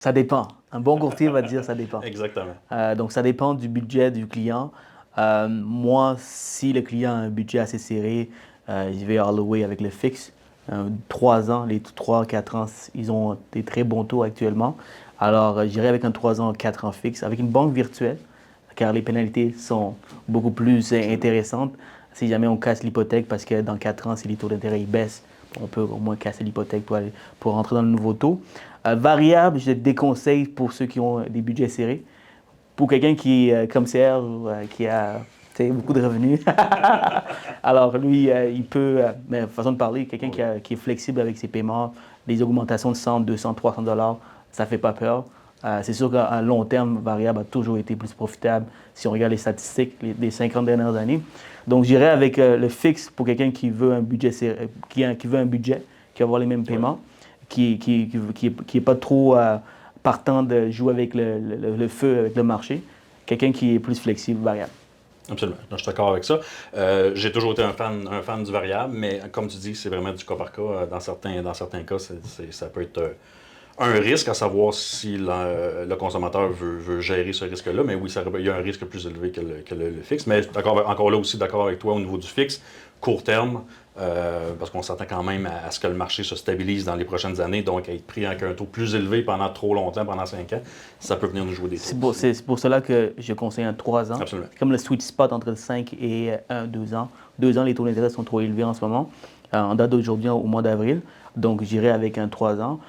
Ça dépend. Un bon courtier va dire ça dépend. Exactement. Donc, ça dépend du budget du client. Moi, si le client a un budget assez serré, je vais all the way avec le fixe. 3 ans, les 3 4 ans, ils ont des très bons taux actuellement. Alors, j'irai avec un 3 ans, 4 ans fixe, avec une banque virtuelle, car les pénalités sont beaucoup plus Absolument. intéressantes si jamais on casse l'hypothèque, parce que dans 4 ans, si les taux d'intérêt ils baissent, on peut au moins casser l'hypothèque pour rentrer dans le nouveau taux. Variable, je déconseille pour ceux qui ont des budgets serrés. Pour quelqu'un qui est comme Serge, qui a beaucoup de revenus, alors lui, il peut, mais façon de parler, quelqu'un Oui. qui est flexible avec ses paiements, les augmentations de 100, 200, 300 dollars, ça ne fait pas peur. C'est sûr qu'à long terme, variable a toujours été plus profitable si on regarde les statistiques des 50 dernières années. Donc, j'irai avec le fixe pour quelqu'un qui veut un budget, qui veut un budget, qui va avoir les mêmes Oui. paiements, qui est pas trop partant de jouer avec le feu, avec le marché. Quelqu'un qui est plus flexible, variable. Absolument. Non, je suis d'accord avec ça. J'ai toujours été un fan du variable, mais comme tu dis, c'est vraiment du cas par cas. Dans certains cas, ça peut être un risque, à savoir si le consommateur veut gérer ce risque-là. Mais oui, il y a un risque plus élevé que le fixe. Mais encore là aussi, d'accord avec toi au niveau du fixe, court terme, parce qu'on s'attend quand même à ce que le marché se stabilise dans les prochaines années. Donc, être pris avec un taux plus élevé pendant trop longtemps, pendant 5 ans, ça peut venir nous jouer des tours aussi. C'est pour cela que je conseille un 3 ans. Absolument. C'est comme le sweet spot entre 5 et 2 ans. 2 ans, les taux d'intérêt sont trop élevés en ce moment, en date d'aujourd'hui, au mois d'avril. Donc, j'irai avec un 3 ans.